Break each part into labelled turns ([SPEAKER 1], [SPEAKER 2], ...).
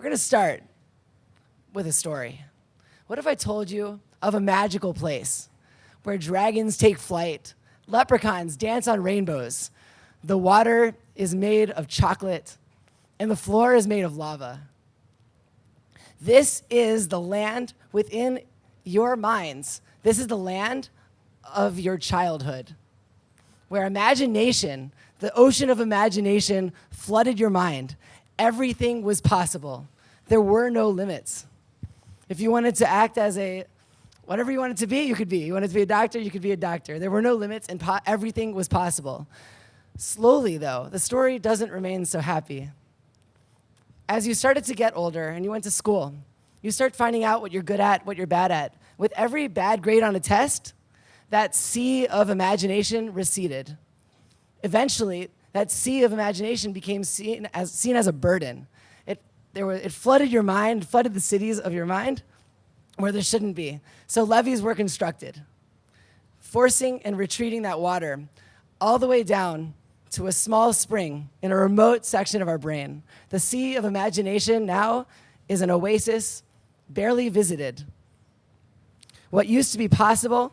[SPEAKER 1] We're going to start with a story. What if I told you of a magical place where dragons take flight, leprechauns dance on rainbows, the water is made of chocolate, and the floor is made of lava? This is the land within your minds. This is the land of your childhood, where imagination, the ocean of imagination, flooded your mind. Everything was possible. There were no limits. If you wanted to act as whatever you wanted to be, you could be. You wanted to be a doctor, you could be a doctor. There were no limits, and everything was possible. Slowly, though, the story doesn't remain so happy. As you started to get older and you went to school, you start finding out what you're good at, what you're bad at. With every bad grade on a test, that sea of imagination receded. Eventually, that sea of imagination became seen as a burden. It flooded your mind, flooded the cities of your mind where there shouldn't be. So levees were constructed, forcing and retreating that water all the way down to a small spring in a remote section of our brain. The sea of imagination now is an oasis barely visited. What used to be possible,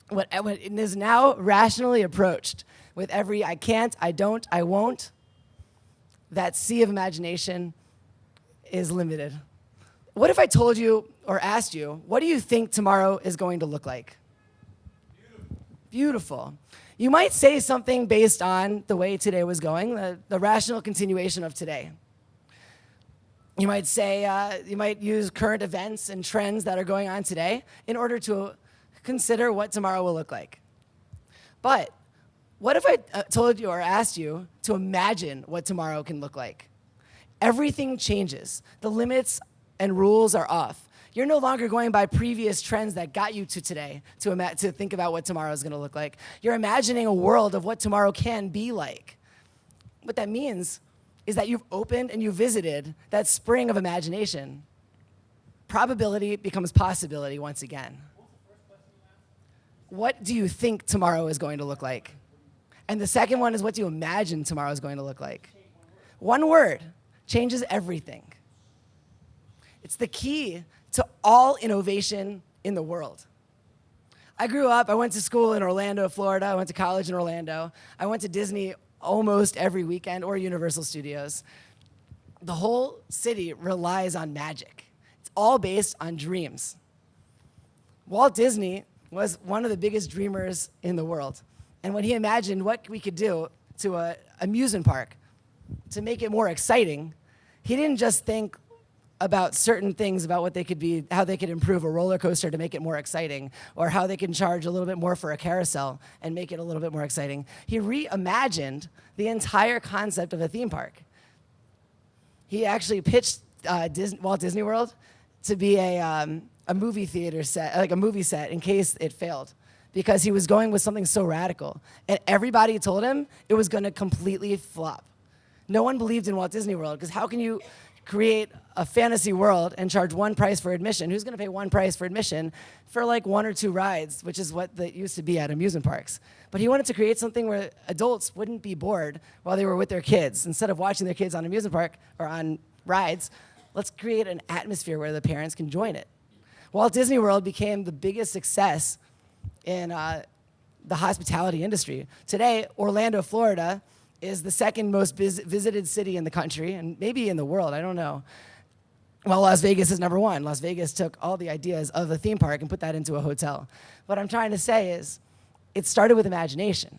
[SPEAKER 1] what is now rationally approached with every I can't, I don't, I won't, that sea of imagination is limited. What if I told you or asked you, what do you think tomorrow is going to look like? Beautiful. You might say something based on the way today was going, the rational continuation of today. You might say, you might use current events and trends that are going on today in order to consider what tomorrow will look like. But what if I told you or asked you to imagine what tomorrow can look like? Everything changes. The limits and rules are off. You're no longer going by previous trends that got you to today to think about what tomorrow is going to look like. You're imagining a world of what tomorrow can be like. What that means is that you've opened and you visited that spring of imagination. Probability becomes possibility once again. What do you think tomorrow is going to look like? And the second one is, what do you imagine tomorrow is going to look like? One word changes everything. It's the key to all innovation in the world. I grew up, I went to school in Orlando, Florida. I went to college in Orlando. I went to Disney almost every weekend, or Universal Studios. The whole city relies on magic. It's all based on dreams. Walt Disney was one of the biggest dreamers in the world. And when he imagined what we could do to an amusement park to make it more exciting, he didn't just think about certain things about what they could be, how they could improve a roller coaster to make it more exciting, or how they can charge a little bit more for a carousel and make it a little bit more exciting. He reimagined the entire concept of a theme park. He actually pitched Walt Disney World to be a movie theater set, like a movie set, in case it failed, because he was going with something so radical. And everybody told him it was going to completely flop. No one believed in Walt Disney World, because how can you create a fantasy world and charge one price for admission? Who's going to pay one price for admission for like one or two rides, which is what they used to be at amusement parks? But he wanted to create something where adults wouldn't be bored while they were with their kids. Instead of watching their kids on amusement park or on rides, let's create an atmosphere where the parents can join it. Walt Disney World became the biggest success in the hospitality industry. Today, Orlando, Florida, is the second most visited city in the country, and maybe in the world, I don't know. Well, Las Vegas is number one. Las Vegas took all the ideas of a theme park and put that into a hotel. What I'm trying to say is, it started with imagination.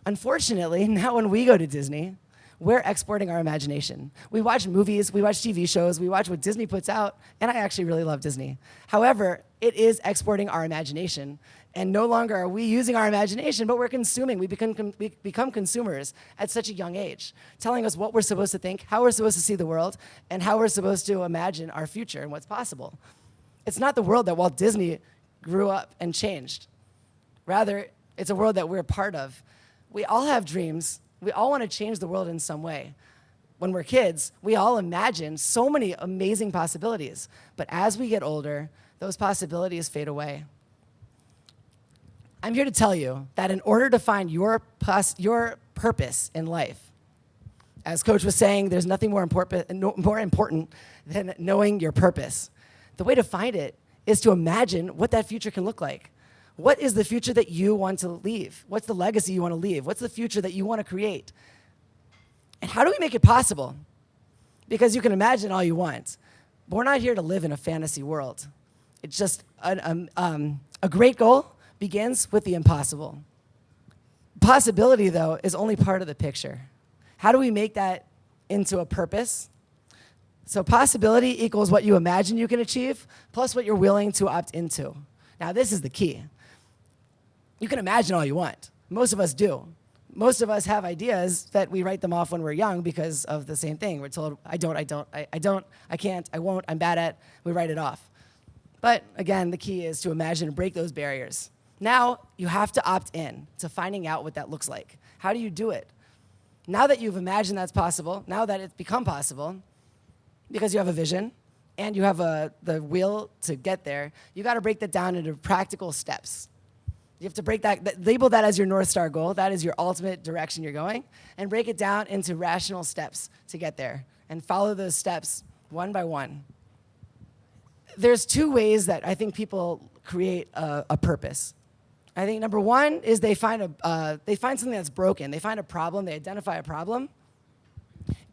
[SPEAKER 1] Unfortunately, now when we go to Disney, we're exporting our imagination. We watch movies, we watch TV shows, we watch what Disney puts out, and I actually really love Disney. However, it is exporting our imagination, and no longer are we using our imagination, but we're consuming. We become consumers at such a young age, telling us what we're supposed to think, how we're supposed to see the world, and how we're supposed to imagine our future and what's possible. It's not the world that Walt Disney grew up and changed. Rather, it's a world that we're part of. We all have dreams. We all want to change the world in some way. When we're kids, we all imagine so many amazing possibilities. But as we get older, those possibilities fade away. I'm here to tell you that in order to find your purpose in life, As Coach was saying, there's nothing more important than knowing your purpose. The way to find it is to imagine what that future can look like. What is the future that you want to leave? What's the legacy you want to leave? What's the future that you want to create? And how do we make it possible? Because you can imagine all you want, but we're not here to live in a fantasy world. It's just a great goal begins with the impossible. Possibility, though, is only part of the picture. How do we make that into a purpose? So possibility equals what you imagine you can achieve plus what you're willing to opt into. Now, this is the key. You can imagine all you want. Most of us do. Most of us have ideas that we write them off when we're young because of the same thing. We're told, I can't, I won't, I'm bad at, we write it off. But again, the key is to imagine and break those barriers. Now, you have to opt in to finding out what that looks like. How do you do it? Now that you've imagined that's possible, now that it's become possible, because you have a vision and you have the will to get there, you got to break that down into practical steps. You have to break label that as your North Star goal. That is your ultimate direction you're going, and break it down into rational steps to get there, and follow those steps one by one. There's two ways that I think people create a purpose. I think number one is they find something that's broken. They find a problem, they identify a problem,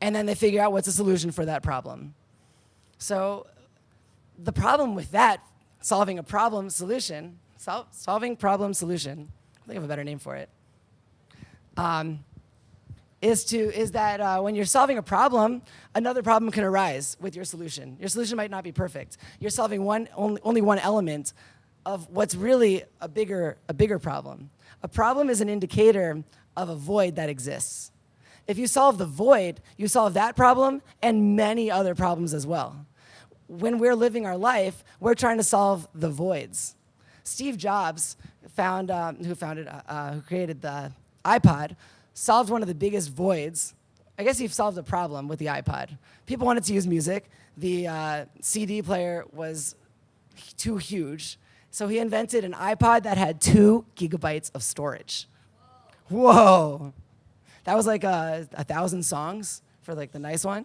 [SPEAKER 1] and then they figure out what's the solution for that problem. So the problem with that, solving problem solution, I think I have a better name for it, is that when you're solving a problem, another problem can arise with your solution. Your solution might not be perfect. You're solving only one element of what's really a bigger problem. A problem is an indicator of a void that exists. If you solve the void, you solve that problem and many other problems as well. When we're living our life, we're trying to solve the voids. Steve Jobs, who created the iPod, solved one of the biggest voids. I guess he solved a problem with the iPod. People wanted to use music. The CD player was too huge. So he invented an iPod that had 2 gigabytes of storage. Whoa. That was like 1,000 songs for like the nice one.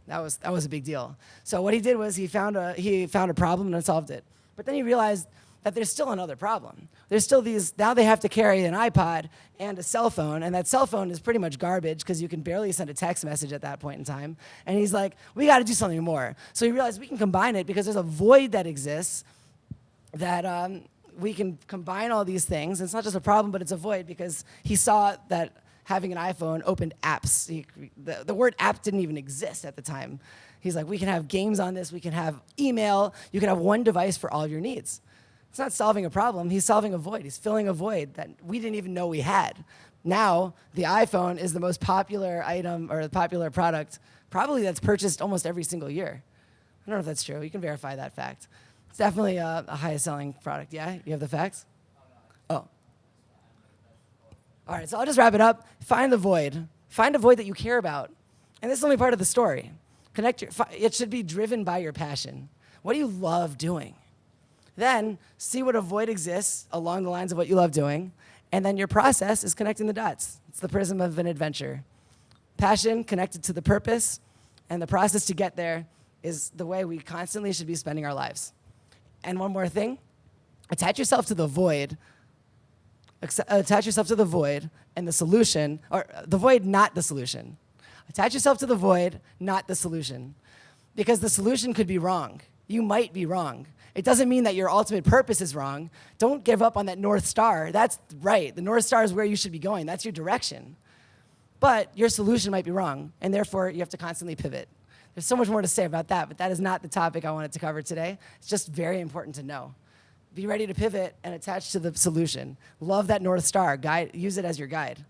[SPEAKER 1] That was a big deal. So what he did was he found a problem and solved it. But then he realized that there's still another problem. There's still now they have to carry an iPod and a cell phone, and that cell phone is pretty much garbage because you can barely send a text message at that point in time. And he's like, we got to do something more. So he realized we can combine it because there's a void that exists that we can combine all these things. It's not just a problem, but it's a void because he saw that having an iPhone opened apps. The word app didn't even exist at the time. He's like, we can have games on this, we can have email, you can have one device for all your needs. It's not solving a problem, he's solving a void. He's filling a void that we didn't even know we had. Now, the iPhone is the most popular item or the popular product, probably that's purchased almost every single year. I don't know if that's true, you can verify that fact. It's definitely a highest selling product, yeah? You have the facts? Oh. All right, so I'll just wrap it up. Find the void. Find a void that you care about. And this is only part of the story. It should be driven by your passion. What do you love doing? Then see what a void exists along the lines of what you love doing, and then your process is connecting the dots. It's the prism of an adventure. Passion connected to the purpose, and the process to get there is the way we constantly should be spending our lives. And one more thing, attach yourself to the void. Attach yourself to the void and the solution, or the void, not the solution. Attach yourself to the void, not the solution. Because the solution could be wrong. You might be wrong. It doesn't mean that your ultimate purpose is wrong. Don't give up on that North Star. That's right. The North Star is where you should be going. That's your direction. But your solution might be wrong, and therefore you have to constantly pivot. There's so much more to say about that, but that is not the topic I wanted to cover today. It's just very important to know. Be ready to pivot and attach to the solution. Love that North Star. Use it as your guide.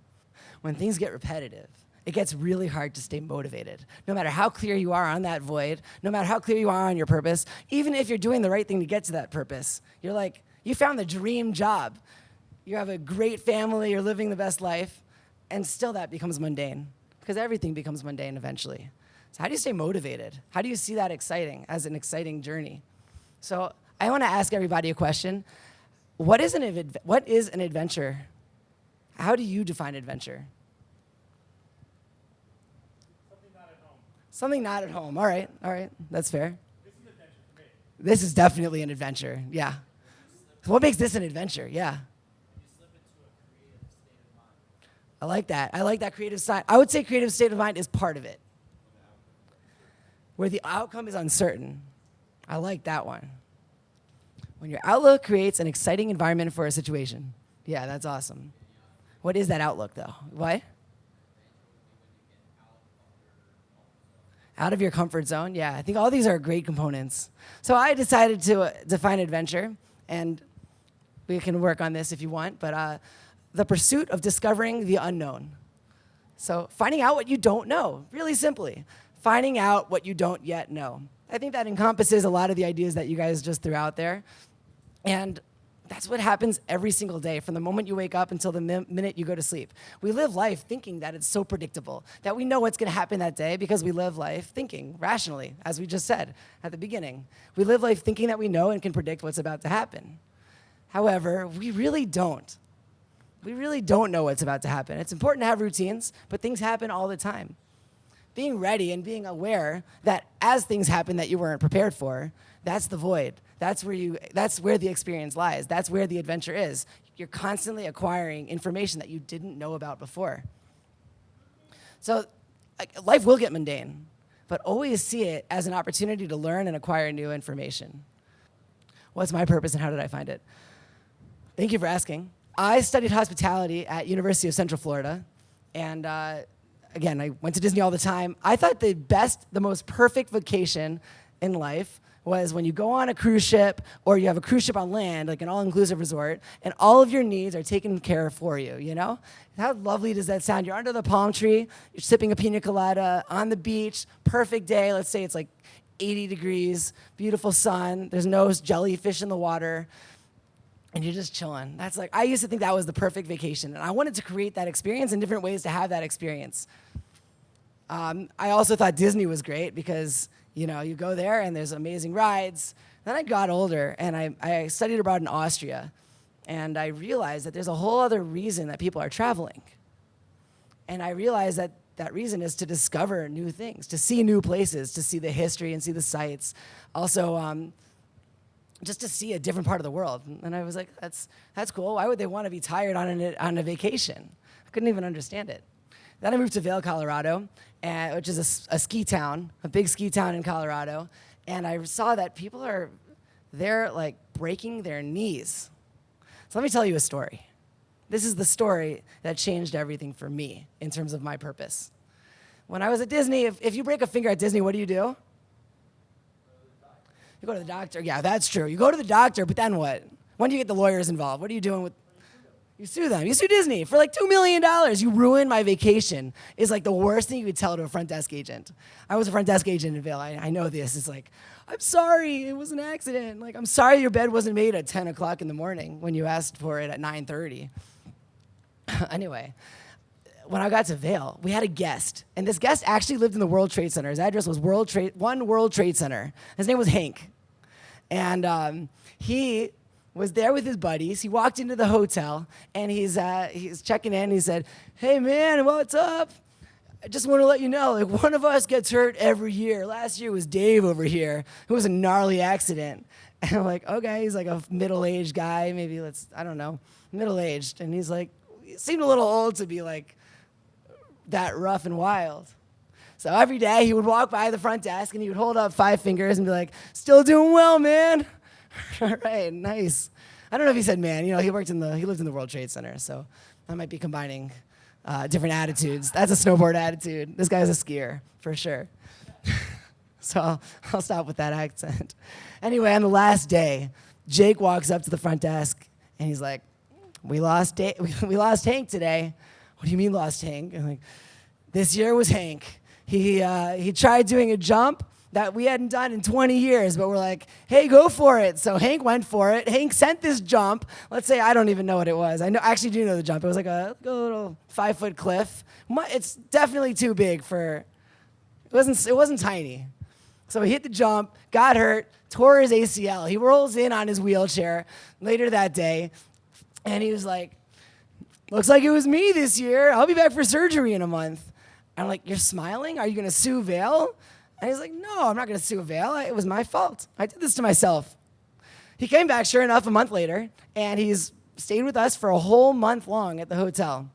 [SPEAKER 1] When things get repetitive, it gets really hard to stay motivated. No matter how clear you are on that void, no matter how clear you are on your purpose, even if you're doing the right thing to get to that purpose, you're like, you found the dream job. You have a great family, you're living the best life, and still that becomes mundane, because everything becomes mundane eventually. So how do you stay motivated? How do you see that exciting as an exciting journey? So I want to ask everybody a question. What is an adventure? How do you define adventure? Something not at home. All right, that's fair. This is definitely an adventure, yeah. What makes this an adventure? Yeah. I like that. I like that creative side. I would say creative state of mind is part of it, where the outcome is uncertain. I like that one. When your outlook creates an exciting environment for a situation. Yeah, that's awesome. What is that outlook, though? What? Out of your comfort zone? Yeah, I think all these are great components. So I decided to define adventure, and we can work on this if you want, but the pursuit of discovering the unknown. So finding out what you don't know, really simply. Finding out what you don't yet know. I think that encompasses a lot of the ideas that you guys just threw out there. And that's what happens every single day, from the moment you wake up until the minute you go to sleep. We live life thinking that it's so predictable, that we know what's going to happen that day because we live life thinking rationally, as we just said at the beginning. We live life thinking that we know and can predict what's about to happen. However, we really don't. We really don't know what's about to happen. It's important to have routines, but things happen all the time. Being ready and being aware that as things happen that you weren't prepared for, that's the void. That's where the experience lies. That's where the adventure is. You're constantly acquiring information that you didn't know about before. So life will get mundane, but always see it as an opportunity to learn and acquire new information. What's my purpose and how did I find it? Thank you for asking. I studied hospitality at University of Central Florida, and again, I went to Disney all the time. I thought the most perfect vacation in life was when you go on a cruise ship or you have a cruise ship on land, like an all-inclusive resort, and all of your needs are taken care of for you, you know? How lovely does that sound? You're under the palm tree, you're sipping a pina colada on the beach, perfect day. Let's say it's like 80 degrees, beautiful sun, there's no jellyfish in the water, and you're just chilling. That's like, I used to think that was the perfect vacation, and I wanted to create that experience in different ways to have that experience. I also thought Disney was great because, you know, you go there and there's amazing rides. Then I got older and I studied abroad in Austria, and I realized that there's a whole other reason that people are traveling. And I realized that that reason is to discover new things, to see new places, to see the history and see the sights. Also, just to see a different part of the world. And I was like, that's cool. Why would they want to be tired on a vacation? I couldn't even understand it. Then I moved to Vail, Colorado, which is a ski town, a big ski town in Colorado. And I saw that people are there like breaking their knees. So let me tell you a story. This is the story that changed everything for me in terms of my purpose. When I was at Disney, if you break a finger at Disney, what do? You go to the doctor. Yeah, that's true. You go to the doctor, but then what? When do you get the lawyers involved? What are you doing with? You sue them. You sue Disney for like $2 million. You ruined my vacation is like the worst thing you could tell to a front desk agent. I was a front desk agent in Vail. I know this. It's like, I'm sorry, it was an accident. Like, I'm sorry your bed wasn't made at 10 o'clock in the morning when you asked for it at 9:30. Anyway, when I got to Vail, we had a guest. And this guest actually lived in the World Trade Center. His address was One World Trade Center. His name was Hank. And he was there with his buddies. He walked into the hotel, and he's checking in. He said, "Hey, man, what's up? I just want to let you know, like, one of us gets hurt every year. Last year was Dave over here. It was a gnarly accident." And I'm like, okay, he's like a middle-aged guy, maybe I don't know, middle-aged. And he's like, he seemed a little old to be like that rough and wild. So every day he would walk by the front desk and he would hold up 5 fingers and be like, "Still doing well, man." All right, nice. I don't know if he said man. You know, he lived in the World Trade Center, so I might be combining different attitudes. That's a snowboard attitude. This guy's a skier for sure. So I'll stop with that accent. Anyway, on the last day, Jake walks up to the front desk and he's like, we lost Hank today." "What do you mean lost Hank?" I'm like, "This year was Hank. He tried doing a jump that we hadn't done in 20 years, but we're like, hey, go for it." So Hank went for it. Hank sent this jump. Let's say I don't even know what it was. I actually do know the jump. It was like a little 5-foot cliff. It's definitely too big for. It wasn't tiny. So he hit the jump, got hurt, tore his ACL. He rolls in on his wheelchair later that day, and he was like, "Looks like it was me this year. I'll be back for surgery in a month." And I'm like, you're smiling? Are you going to sue Vail? And he's like, no, I'm not going to sue Vail. It was my fault. I did this to myself. He came back, sure enough, a month later, and he's stayed with us for a whole month long at the hotel.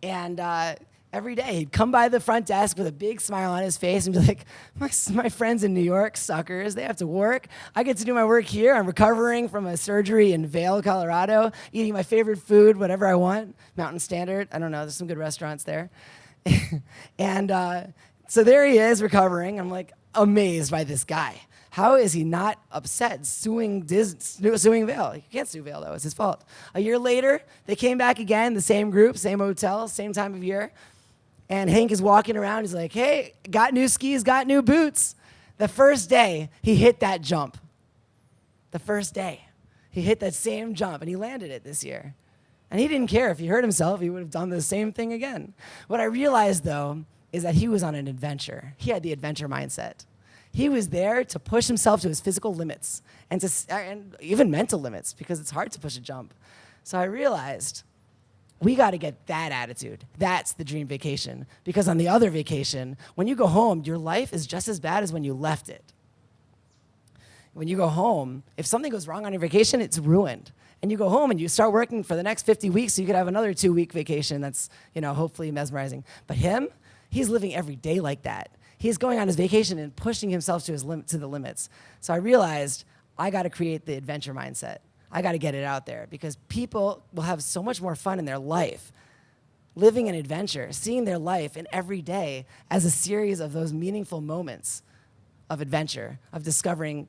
[SPEAKER 1] And every day he'd come by the front desk with a big smile on his face and be like, my friends in New York, suckers, they have to work. I get to do my work here. I'm recovering from a surgery in Vail, Colorado, eating my favorite food, whatever I want, Mountain Standard. I don't know, there's some good restaurants there. And so there he is recovering. I'm like amazed by this guy. How is he not upset suing Vail? He can't sue Vail, though. It's his fault. A year later, they came back again, the same group, same hotel, same time of year. And Hank is walking around. He's like, hey, got new skis, got new boots. The first day, he hit that jump. The first day, he hit that same jump, and he landed it this year. And he didn't care if he hurt himself. He would have done the same thing again. What I realized, though, is that he was on an adventure. He had the adventure mindset. He was there to push himself to his physical limits and even mental limits, because it's hard to push a jump. So I realized we got to get that attitude. That's the dream vacation. Because on the other vacation, when you go home, your life is just as bad as when you left it. When you go home, if something goes wrong on your vacation, it's ruined. And you go home and you start working for the next 50 weeks, so you could have another 2-week vacation that's, hopefully mesmerizing. But him, he's living every day like that. He's going on his vacation and pushing himself to the limits. So I realized I got to create the adventure mindset. I got to get it out there, because people will have so much more fun in their life living an adventure, seeing their life in every day as a series of those meaningful moments of adventure, of discovering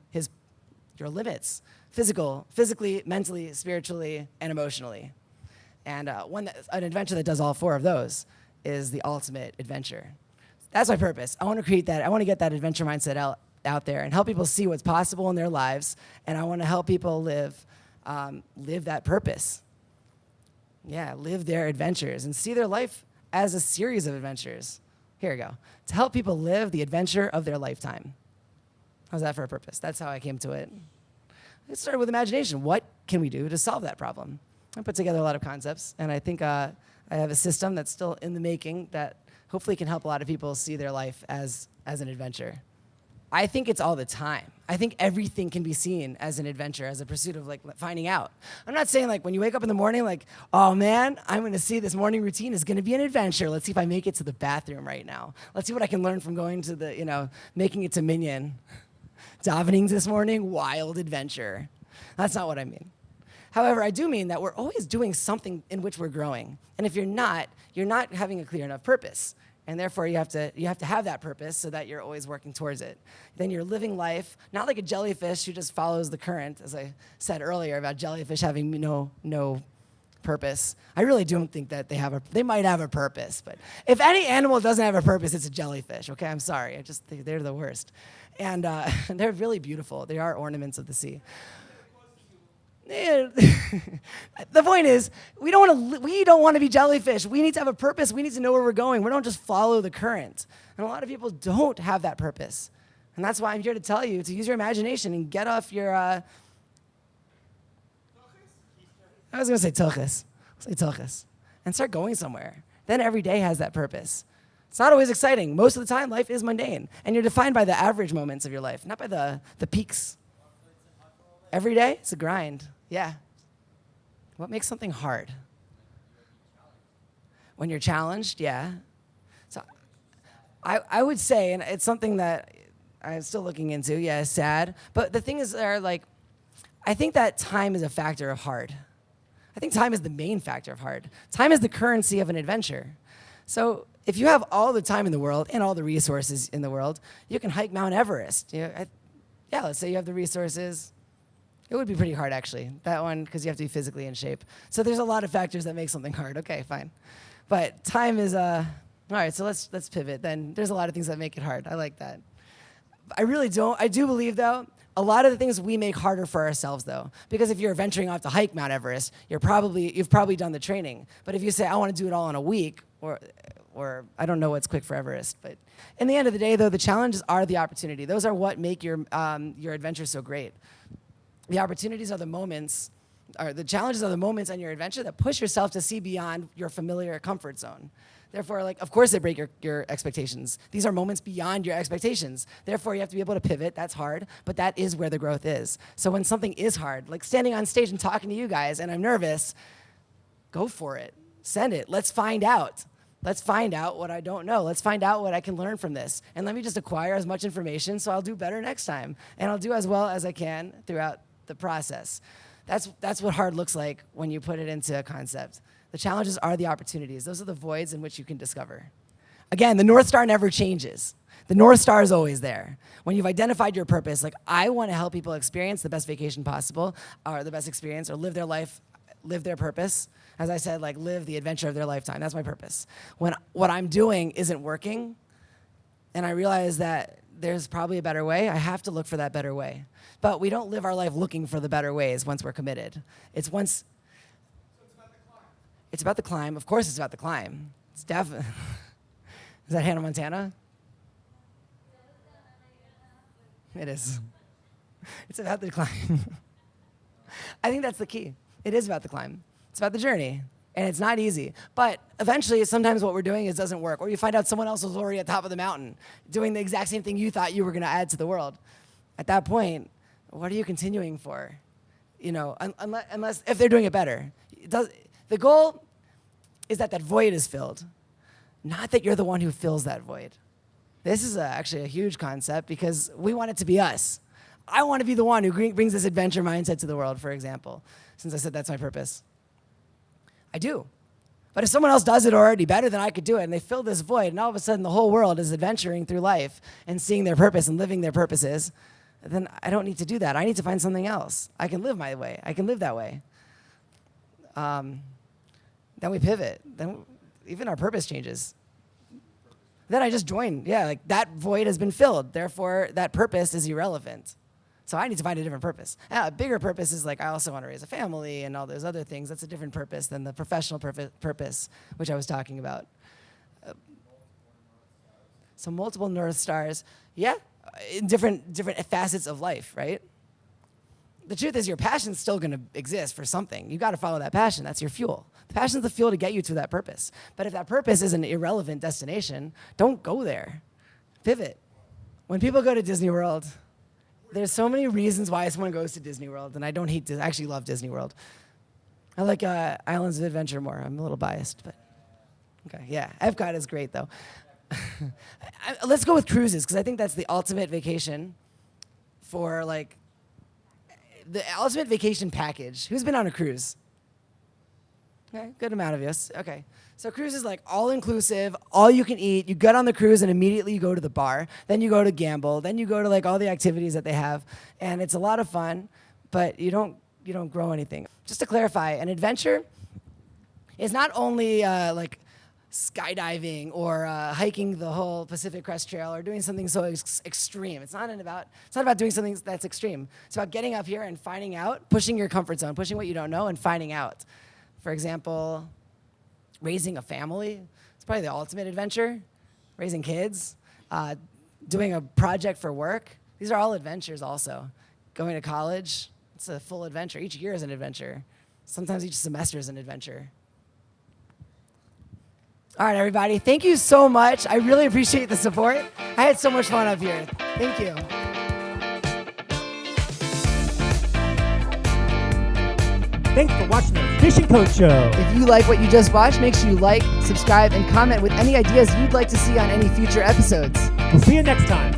[SPEAKER 1] your limits, physically, mentally, spiritually, and emotionally. And an adventure that does all 4 of those is the ultimate adventure. That's my purpose. I want to create that. I want to get that adventure mindset out there and help people see what's possible in their lives. And I want to help people live that purpose. Yeah, live their adventures and see their life as a series of adventures. Here we go. To help people live the adventure of their lifetime. How's that for a purpose? That's how I came to it. It started with imagination. What can we do to solve that problem? I put together a lot of concepts, and I think I have a system that's still in the making that hopefully can help a lot of people see their life as an adventure. I think it's all the time. I think everything can be seen as an adventure, as a pursuit of finding out. I'm not saying when you wake up in the morning, oh man, I'm gonna see this morning routine is gonna be an adventure. Let's see if I make it to the bathroom right now. Let's see what I can learn from going to making it to Minyan. Davenings this morning, wild adventure. That's not what I mean. However, I do mean that we're always doing something in which we're growing. And if you're not having a clear enough purpose. And therefore, you have to have that purpose so that you're always working towards it. Then you're living life, not like a jellyfish who just follows the current, as I said earlier about jellyfish having no purpose. I really don't think that they might have a purpose. But if any animal doesn't have a purpose, it's a jellyfish, okay? I'm sorry. I just think they're the worst. And they're really beautiful. They are ornaments of the sea. The point is, we don't want to be jellyfish. We need to have a purpose. We need to know where we're going. We don't just follow the current. And a lot of people don't have that purpose. And that's why I'm here to tell you to use your imagination and get off your I was going to say tuchus. Say tuchus. And start going somewhere. Then every day has that purpose. It's not always exciting. Most of the time, life is mundane. And you're defined by the average moments of your life, not by the peaks. Every day, it's a grind. Yeah. What makes something hard? When you're challenged, yeah. So I would say, and it's something that I'm still looking into, yeah, sad. But the thing is, I think that time is a factor of hard. I think time is the main factor of hard. Time is the currency of an adventure. So if you have all the time in the world and all the resources in the world, you can hike Mount Everest. Let's say you have the resources. It would be pretty hard, actually, that one, because you have to be physically in shape. So there's a lot of factors that make something hard. Okay, fine. But time is, all right, so let's pivot. Then there's a lot of things that make it hard. I like that. I really don't. I do believe, though, a lot of the things we make harder for ourselves, though. Because if you're venturing off to hike Mount Everest, you've probably done the training. But if you say, I want to do it all in a week, or I don't know what's quick for Everest, but in the end of the day, though, the challenges are the opportunity. Those are what make your adventure so great. The opportunities are the moments, or the challenges are the moments on your adventure that push yourself to see beyond your familiar comfort zone. Therefore, like, of course they break your expectations. These are moments beyond your expectations. Therefore, you have to be able to pivot. That's hard, but that is where the growth is. So when something is hard, like standing on stage and talking to you guys, and I'm nervous, go for it. Send it. Let's find out. Let's find out what I don't know. Let's find out what I can learn from this. And let me just acquire as much information so I'll do better next time. And I'll do as well as I can throughout the process. That's what hard looks like when you put it into a concept. The challenges are the opportunities. Those are the voids in which you can discover. Again, the North Star never changes. The North Star is always there. When you've identified your purpose, like I want to help people experience the best vacation possible, or the best experience, or live their life, live their purpose. As I said, like live the adventure of their lifetime. That's my purpose. When what I'm doing isn't working, and I realize that there's probably a better way, I have to look for that better way. But we don't live our life looking for the better ways once we're committed. It's once... It's about the climb. Of course it's about the climb. It's definitely... Is that Hannah Montana? It is. It's about the climb. I think that's the key. It is about the climb. It's about the journey. And it's not easy. But eventually, sometimes what we're doing is doesn't work. Or you find out someone else was already at the top of the mountain doing the exact same thing you thought you were going to add to the world. At that point, what are you continuing for? You know, unless if they're doing it better. The goal is that void is filled, not that you're the one who fills that void. This is actually a huge concept because we want it to be us. I want to be the one who brings this adventure mindset to the world, for example, since I said that's my purpose. I do. But if someone else does it already better than I could do it, and they fill this void, and all of a sudden the whole world is adventuring through life and seeing their purpose and living their purposes, then I don't need to do that. I need to find something else. I can live my way. I can live that way. Then we pivot. Then even our purpose changes. Then I just join. Yeah, like that void has been filled. Therefore, that purpose is irrelevant. So I need to find a different purpose. A bigger purpose is like I also want to raise a family and all those other things. That's a different purpose than the professional purpose, which I was talking about. So multiple North Stars. Yeah, in different facets of life, right? The truth is your passion's still going to exist for something. You got to follow that passion. That's your fuel. The passion's the fuel to get you to that purpose. But if that purpose is an irrelevant destination, don't go there. Pivot. When people go to Disney World, there's so many reasons why someone goes to Disney World, and I don't hate Disney. I actually love Disney World. I like Islands of Adventure more. I'm a little biased, but okay, yeah. Epcot is great, though. Let's go with cruises, because I think that's the ultimate vacation for, like, the ultimate vacation package. Who's been on a cruise? Okay, good amount of us. Okay. So cruise is like all-inclusive, all you can eat. You get on the cruise and immediately you go to the bar. Then you go to gamble. Then you go to like all the activities that they have. And it's a lot of fun, but you don't grow anything. Just to clarify, an adventure is not only like skydiving or hiking the whole Pacific Crest Trail or doing something so extreme. It's not about doing something that's extreme. It's about getting up here and finding out, pushing your comfort zone, pushing what you don't know and finding out. For example, raising a family. It's probably the ultimate adventure. Raising kids, doing a project for work. These are all adventures also. Going to college, it's a full adventure. Each year is an adventure. Sometimes each semester is an adventure. All right, everybody, thank you so much. I really appreciate the support. I had so much fun up here. Thank you.
[SPEAKER 2] Thanks for watching the Fishing Coach Show.
[SPEAKER 1] If you like what you just watched, make sure you like, subscribe, and comment with any ideas you'd like to see on any future episodes.
[SPEAKER 2] We'll see you next time.